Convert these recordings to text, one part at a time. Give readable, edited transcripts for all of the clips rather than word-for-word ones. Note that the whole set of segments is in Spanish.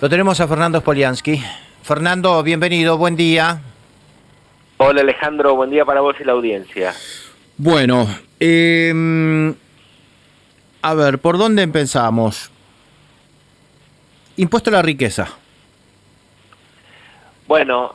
Lo tenemos a Fernando Spoliansky. Fernando, bienvenido, buen día. Hola Alejandro, buen día para vos y la audiencia. Bueno, a ver, ¿por dónde empezamos? Impuesto a la riqueza. Bueno,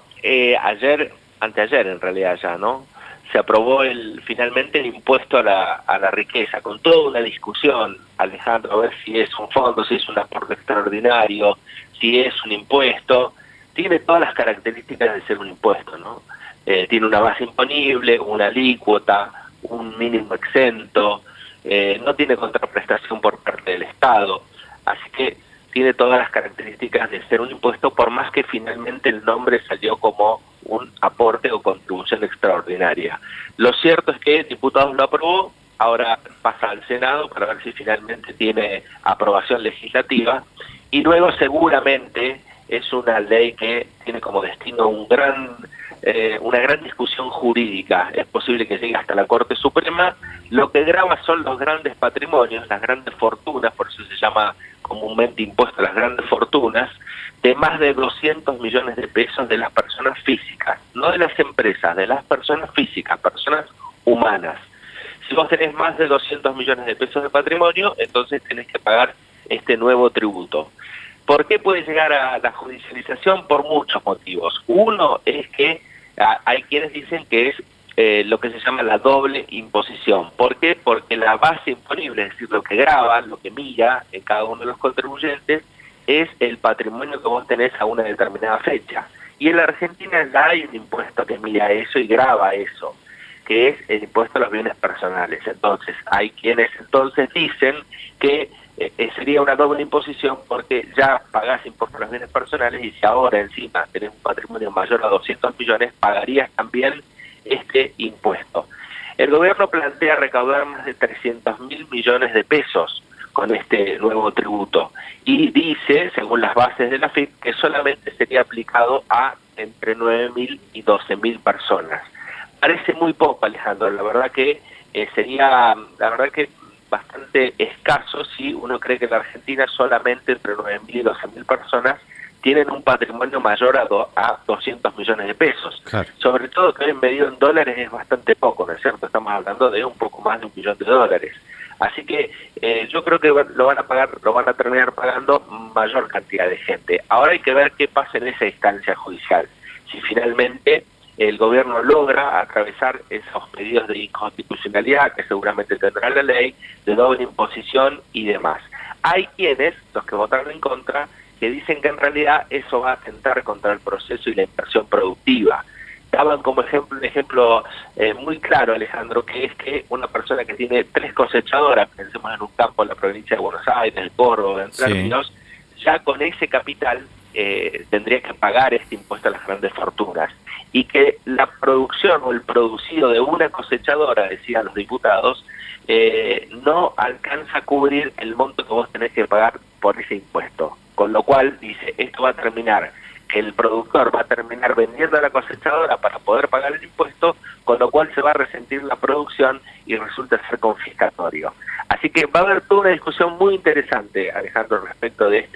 anteayer en realidad ya, ¿no? Se aprobó finalmente el impuesto a la riqueza, con toda una discusión, Alejandro, a ver si es un fondo, si es un aporte extraordinario, si es un impuesto. Tiene todas las características de ser un impuesto, ¿no? Tiene una base imponible, una alícuota, un mínimo exento, no tiene contraprestación por parte del Estado, así que tiene todas las características de ser un impuesto, por más que finalmente el nombre salió como un aporte o contribución extraordinaria. Lo cierto es que diputados lo aprobó, ahora pasa al Senado para ver si finalmente tiene aprobación legislativa, y luego seguramente es una ley que tiene como destino una gran discusión jurídica. Es posible que llegue hasta la Corte Suprema. Lo que grava son los grandes patrimonios, las grandes fortunas, por eso se llama comúnmente impuesto a las grandes fortunas, de más de 200 millones de pesos de las personas físicas, no de las empresas, de las personas físicas, personas humanas. Si vos tenés más de 200 millones de pesos de patrimonio, entonces tenés que pagar este nuevo tributo. ¿Por qué puede llegar a la judicialización? Por muchos motivos. Uno es que hay quienes dicen que es lo que se llama la doble imposición. ¿Por qué? Porque la base imponible, es decir, lo que grava, lo que mira en cada uno de los contribuyentes, es el patrimonio que vos tenés a una determinada fecha. Y en la Argentina ya hay un impuesto que mira eso y grava eso, que es el impuesto a los bienes personales. Entonces, hay quienes entonces dicen que sería una doble imposición porque ya pagás impuestos a los bienes personales y si ahora encima tenés un patrimonio mayor a 200 millones, pagarías también este impuesto. El gobierno plantea recaudar más de 300.000 millones de pesos con este nuevo tributo y dice, según las bases de la FIP, que solamente sería aplicado a entre 9.000 y 12.000 personas. Parece muy poco, Alejandro, la verdad que sería bastante escaso si uno cree que en la Argentina solamente entre 9.000 y 12.000 personas tienen un patrimonio mayor a 200 millones de pesos. Claro. Sobre todo que hoy medido en dólares es bastante poco, ¿no es cierto? Estamos hablando de un poco más de $1 millón. Así que yo creo que lo van a terminar pagando mayor cantidad de gente. Ahora hay que ver qué pasa en esa instancia judicial. Si finalmente el gobierno logra atravesar esos pedidos de inconstitucionalidad que seguramente tendrá la ley, de doble imposición y demás. Hay quienes, los que votaron en contra, que dicen que en realidad eso va a atentar contra el proceso y la inversión productiva. Daban como ejemplo un ejemplo muy claro, Alejandro, que es que una persona que tiene 3 cosechadoras, pensemos en un campo en la provincia de Buenos Aires, el Córdoba, en Ríos, ya con ese capital tendría que pagar este impuesto a las grandes fortunas. Y que la producción o el producido de una cosechadora, decían los diputados, no alcanza a cubrir el monto que vos tenés que pagar por ese impuesto. Con lo cual, dice, esto va a terminar, que el productor va a terminar vendiendo a la cosechadora para poder pagar el impuesto, con lo cual se va a resentir la producción y resulta ser confiscatorio. Así que va a haber toda una discusión muy interesante, Alejandro, respecto de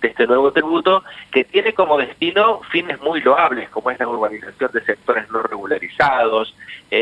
este nuevo tributo, que tiene como destino fines muy loables, como es la urbanización de sectores no regularizados.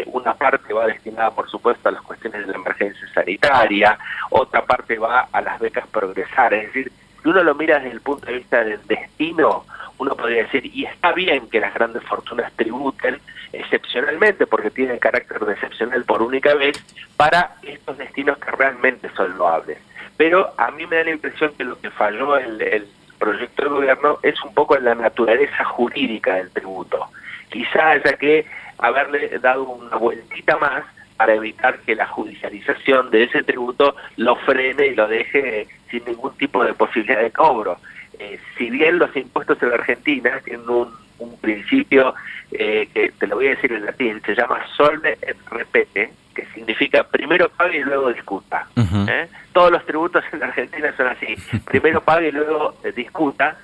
Una parte va destinada, por supuesto, a las cuestiones de la emergencia sanitaria, otra parte va a las becas Progresar. Es decir, si uno lo mira desde el punto de vista del destino, uno podría decir, y está bien que las grandes fortunas tributen excepcionalmente, porque tienen carácter de excepcional por única vez, para estos destinos que realmente son loables. Pero a mí me da la impresión que lo que falló el proyecto del gobierno es un poco en la naturaleza jurídica del tributo. Quizá haya que haberle dado una vueltita más para evitar que la judicialización de ese tributo lo frene y lo deje sin ningún tipo de posibilidad de cobro. Si bien los impuestos en la Argentina tienen un principio que te lo voy a decir en latín, se llama solve et repete, que significa primero pague y luego discuta. Todos los tributos en la Argentina son así, primero pague y luego discuta.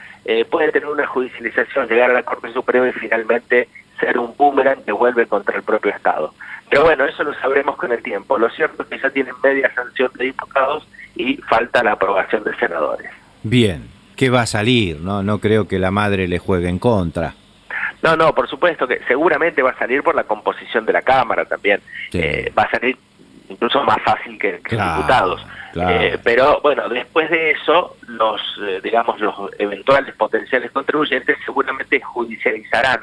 Puede tener una judicialización, llegar a la Corte Suprema y finalmente ser un boomerang que vuelve contra el propio Estado. Pero bueno, eso lo sabremos con el tiempo. Lo cierto es que ya tienen media sanción de diputados y falta la aprobación de senadores. Bien. que va a salir, ¿no? No creo que la madre le juegue en contra. No, por supuesto que seguramente va a salir por la composición de la Cámara también. Sí. Va a salir incluso más fácil que Claro, diputados. claro. Pero bueno, después de eso, los eventuales potenciales contribuyentes seguramente judicializarán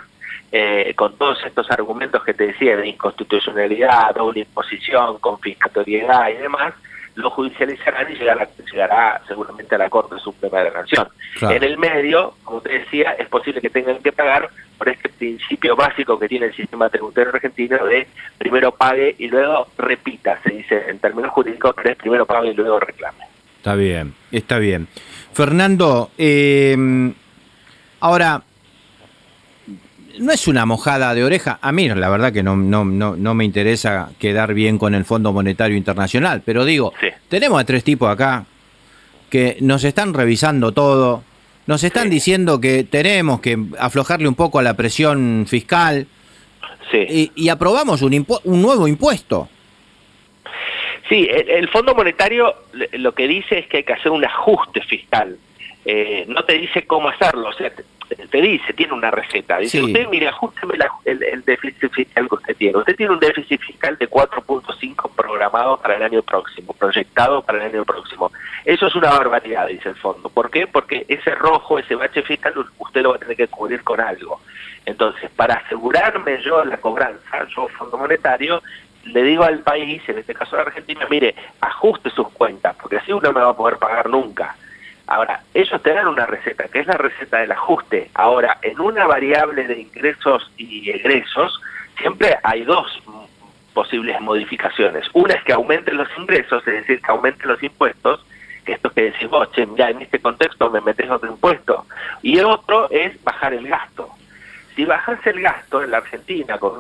con todos estos argumentos que te decía de inconstitucionalidad, doble imposición, confiscatoriedad y demás, lo judicializarán y llegará seguramente a la Corte Suprema de la Nación. Claro. En el medio, como te decía, es posible que tengan que pagar por este principio básico que tiene el sistema tributario argentino de primero pague y luego repita, se dice en términos jurídicos, pero es primero pague y luego reclame. Está bien, está bien. Fernando, ahora, no es una mojada de oreja. A mí la verdad que no me interesa quedar bien con el Fondo Monetario Internacional, pero digo, Sí. tenemos a 3 tipos acá que nos están revisando todo, nos están diciendo que tenemos que aflojarle un poco a la presión fiscal Sí. y aprobamos un nuevo impuesto. Sí, el Fondo Monetario lo que dice es que hay que hacer un ajuste fiscal. No te dice cómo hacerlo, o sea, te dice, tiene una receta. Dice, Sí. usted, mire, ajústeme el déficit fiscal que usted tiene. Usted tiene un déficit fiscal de 4.5 programado para el año próximo, proyectado para el año próximo. Eso es una barbaridad, dice el fondo. ¿Por qué? Porque ese rojo, ese bache fiscal, usted lo va a tener que cubrir con algo. Entonces, para asegurarme yo la cobranza, yo, Fondo Monetario, le digo al país, en este caso a la Argentina, mire, ajuste sus cuentas, porque así uno no va a poder pagar nunca. Ahora, ellos te dan una receta, que es la receta del ajuste. Ahora, en una variable de ingresos y egresos, siempre hay 2 posibles modificaciones. Una es que aumenten los ingresos, es decir, que aumenten los impuestos, que esto que decís vos, che, ya en este contexto me metés otro impuesto. Y el otro es bajar el gasto. Si bajas el gasto en la Argentina, con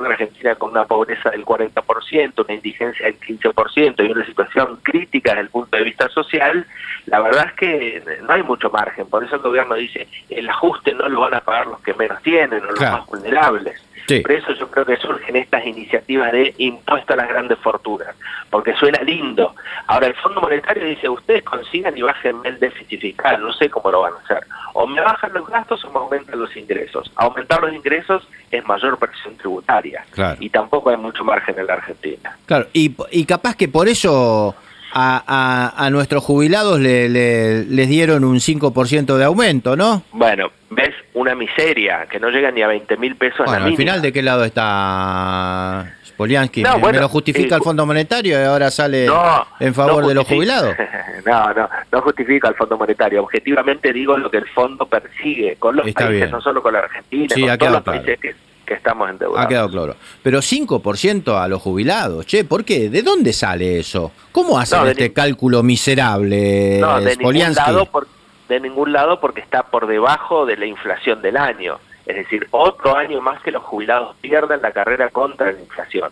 una pobreza del 40%, una indigencia del 15% y una situación crítica desde el punto de vista social, la verdad es que no hay mucho margen. Por eso el gobierno dice, el ajuste no lo van a pagar los que menos tienen o los más vulnerables. Sí. Por eso yo creo que surgen estas iniciativas de impuesto a las grandes fortunas, porque suena lindo. Ahora el Fondo Monetario dice, ustedes consigan y bajen el déficit fiscal, no sé cómo lo van a hacer. O me bajan los gastos o me aumentan los ingresos. Aumentar los ingresos es mayor presión tributaria. Claro. Y tampoco hay mucho margen en la Argentina. Claro, y capaz que por eso a nuestros jubilados les dieron un 5% de aumento, ¿no? Bueno, ves una miseria que no llega ni a 20.000 pesos Bueno, la al mínima. final, ¿de qué lado está Spoliansky? No, ¿Me bueno, lo justifica el Fondo Monetario y ahora sale en favor no de los justifica. jubilados? No justifica el Fondo Monetario. Objetivamente digo lo que el fondo persigue con los Está países, bien. no solo con la Argentina, Sí, ha con todos los quedado países que estamos endeudados. Ha quedado claro. Pero 5% a los jubilados, che, ¿por qué? ¿De dónde sale eso? ¿Cómo hacen No, este cálculo miserable, No, de ningún Spoliansky? lado, de ningún lado, porque está por debajo de la inflación del año. Es decir, otro año más que los jubilados pierdan la carrera contra la inflación.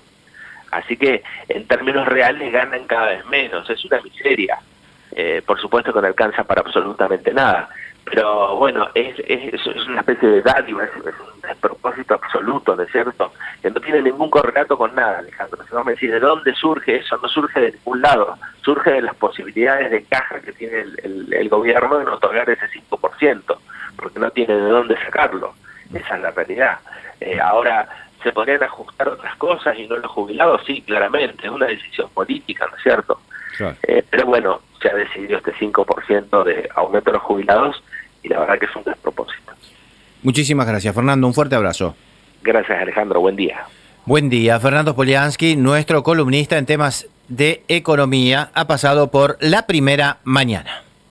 Así que en términos reales ganan cada vez menos. Es una miseria. Por supuesto que no alcanza para absolutamente nada. Pero bueno, es una especie de dádiva, es un despropósito absoluto, ¿no es cierto? Que no tiene ningún correlato con nada, Alejandro. Si vos me decís, ¿de dónde surge eso? No surge de ningún lado. Surge de las posibilidades de caja que tiene el gobierno en otorgar ese 5%, porque no tiene de dónde sacarlo. Esa es la realidad. Ahora, ¿se podrían ajustar otras cosas y no los jubilados? Sí, claramente, es una decisión política, ¿no es cierto? Claro. Pero bueno, se ha decidido este 5% de aumento de los jubilados y la verdad que es un despropósito. Muchísimas gracias, Fernando. Un fuerte abrazo. Gracias, Alejandro. Buen día. Buen día. Spoliansky, nuestro columnista en temas de economía, ha pasado por La Primera Mañana.